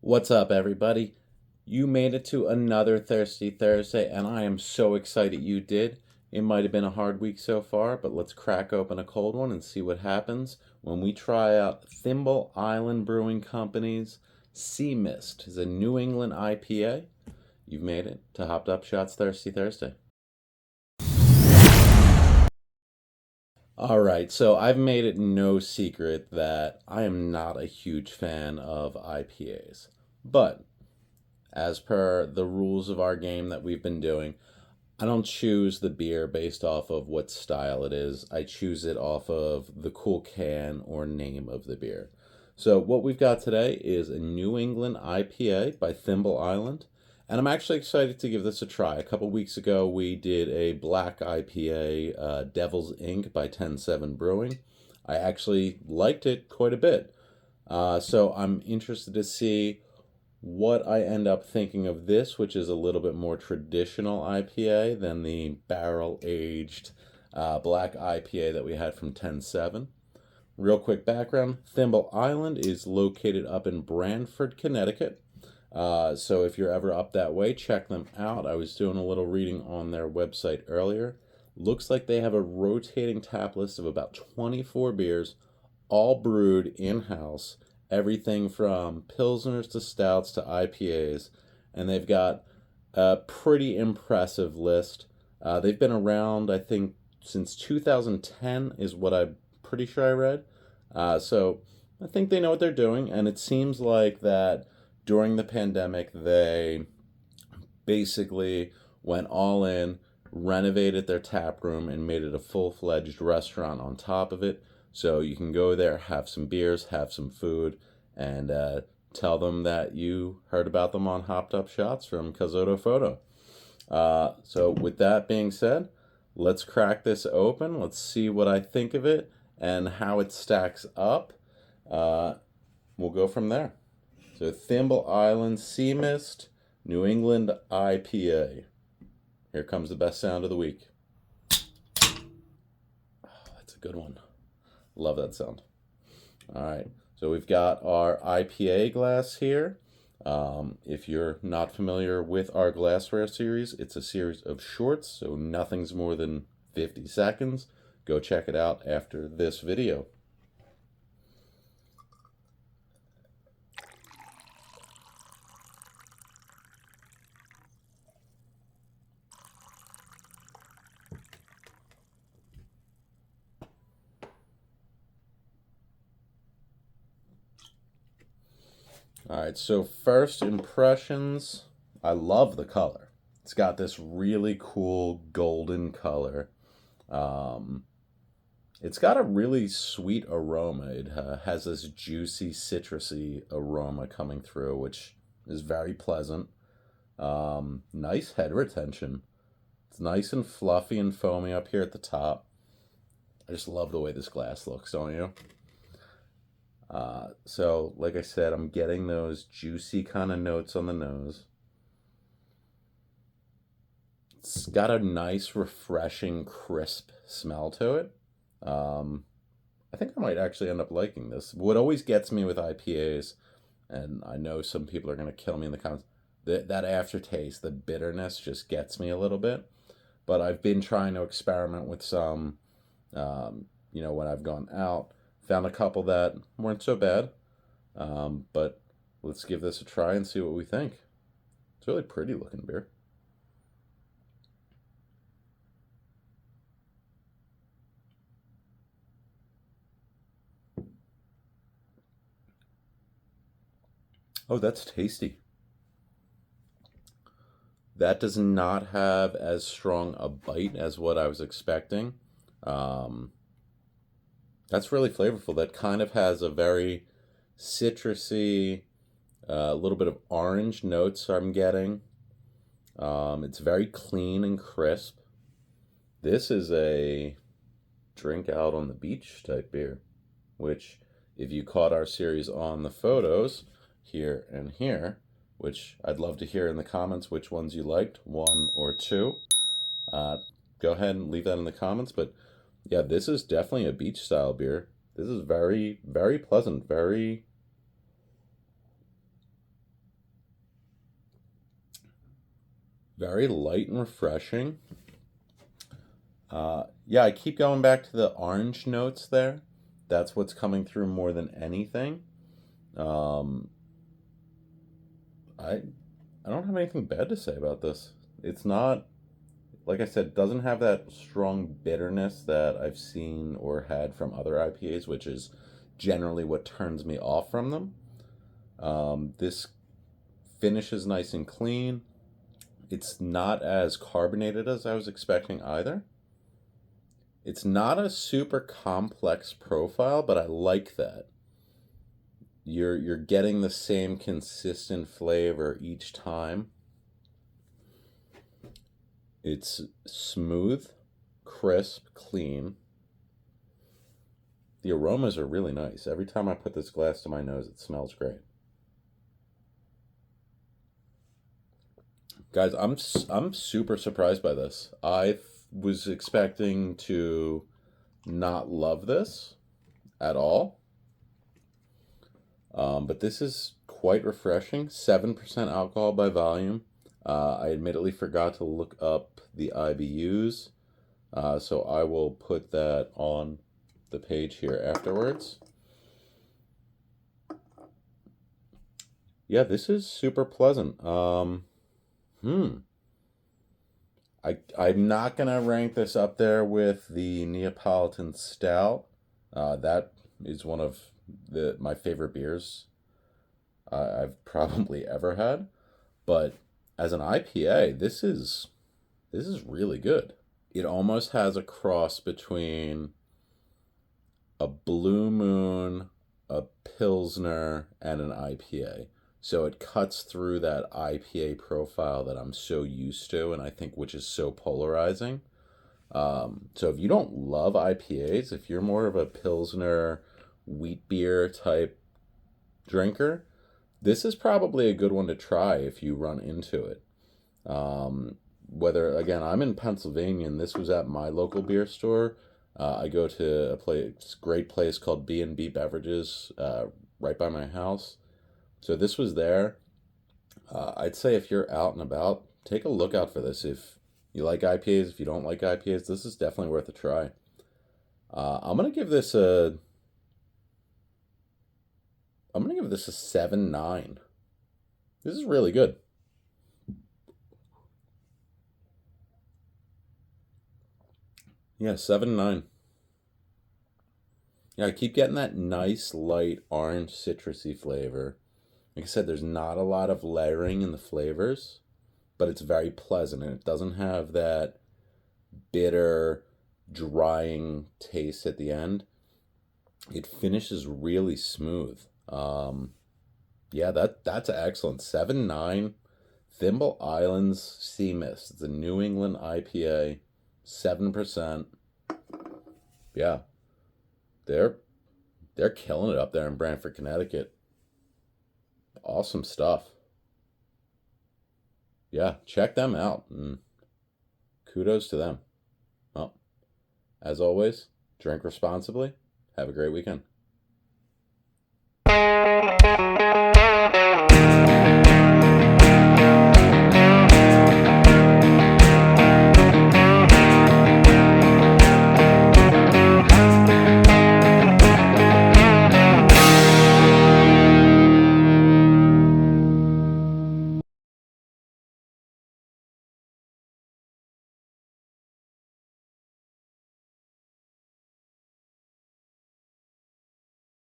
What's up, everybody? You made it to another Thirsty Thursday, and I am so excited you did. It might have been a hard week so far, but let's crack open a cold one and see what happens when we try out Thimble Island Brewing Company's Sea Mist. It's a New England IPA. You've made it to Hopped Up Shots Thirsty Thursday. All right, so I've made it no secret that I am not a huge fan of IPAs. But as per the rules of our game that we've been doing, I don't choose the beer based off of what style it is. I choose it off of the cool can or name of the beer. So what we've got today is a New England IPA by Thimble Island. And I'm actually excited to give this a try. A couple weeks ago, we did a black IPA, Devil's Ink by 107 Brewing. I actually liked it quite a bit. So I'm interested to see what I end up thinking of this, which is a little bit more traditional IPA than the barrel-aged black IPA that we had from 107. Real quick background, Thimble Island is located up in Branford, Connecticut. So if you're ever up that way, check them out. I was doing a little reading on their website earlier. Looks like they have a rotating tap list of about 24 beers, all brewed in-house. Everything from pilsners to stouts to IPAs. And they've got a pretty impressive list. They've been around, I think, since 2010 is what I'm pretty sure I read. So I think they know what they're doing. And it seems like that during the pandemic, they basically went all in, renovated their tap room, and made it a full-fledged restaurant on top of it. So you can go there, have some beers, have some food, and tell them that you heard about them on Hopped Up Shots from Kazoto Photo. So with that being said, let's crack this open. Let's see what I think of it and how it stacks up. We'll go from there. So Thimble Island Sea Mist, New England IPA. Here comes the best sound of the week. Oh, that's a good one. Love that sound. All right, so we've got our IPA glass here. If you're not familiar with our glassware series, it's a series of shorts, so nothing's more than 50 seconds. Go check it out after this video. All right, so first impressions, I love the color. It's got this really cool golden color. It's got a really sweet aroma. It has this juicy, citrusy aroma coming through, which is very pleasant. Nice head retention. It's nice and fluffy and foamy up here at the top. I just love the way this glass looks, don't you? So, like I said, I'm getting those juicy kind of notes on the nose. It's got a nice, refreshing, crisp smell to it. I think I might actually end up liking this. What always gets me with IPAs, and I know some people are going to kill me in the comments, that aftertaste, the bitterness just gets me a little bit. But I've been trying to experiment with some, when I've gone out. Found a couple that weren't so bad, but let's give this a try and see what we think. It's a really pretty looking beer. Oh, that's tasty. That does not have as strong a bite as what I was expecting. That's really flavorful. That kind of has a very citrusy, a little bit of orange notes I'm getting. It's very clean and crisp. This is a drink out on the beach type beer, which if you caught our series on the photos here and here, which I'd love to hear in the comments which ones you liked, 1 or 2. Go ahead and leave that in the comments, but yeah, this is definitely a beach style beer. This is very, very pleasant, very Very light and refreshing. Yeah, I keep going back to the orange notes there. That's what's coming through more than anything. Um, I I don't have anything bad to say about this. It's not, like I said, doesn't have that strong bitterness that I've seen or had from other IPAs, which is generally what turns me off from them. This finishes nice and clean. It's not as carbonated as I was expecting either. It's not a super complex profile, but I like that. You're getting the same consistent flavor each time. It's smooth, crisp, clean. The aromas are really nice. Every time I put this glass to my nose, it smells great. Guys, I'm super surprised by this. Was expecting to not love this at all. But this is quite refreshing. 7% alcohol by volume. I admittedly forgot to look up the IBUs, so I will put that on the page here afterwards. Yeah, this is super pleasant. I'm not gonna rank this up there with the Neapolitan Stout. That is one of my favorite beers I've probably ever had. But as an IPA, this is really good. It almost has a cross between a Blue Moon, a Pilsner, and an IPA. So it cuts through that IPA profile that I'm so used to, and I think which is so polarizing. So if you don't love IPAs, if you're more of a Pilsner wheat beer type drinker, this is probably a good one to try if you run into it. Whether, again, I'm in Pennsylvania and this was at my local beer store. I go to great place called B&B Beverages right by my house. So this was there. I'd say if you're out and about, take a look out for this. If you like IPAs, if you don't like IPAs, this is definitely worth a try. I'm gonna give this a 7.9. This is really good. Yeah, 7.9. Yeah, I keep getting that nice light orange citrusy flavor. Like I said, there's not a lot of layering in the flavors, but it's very pleasant and it doesn't have that bitter, drying taste at the end. It finishes really smooth. Yeah, that's excellent. 7.9. Thimble Island's Sea Mist. It's a New England IPA, 7%. Yeah, they're they're killing it up there in Brantford, Connecticut. Awesome stuff. Yeah, check them out and kudos to them. Well, as always, drink responsibly. Have a great weekend.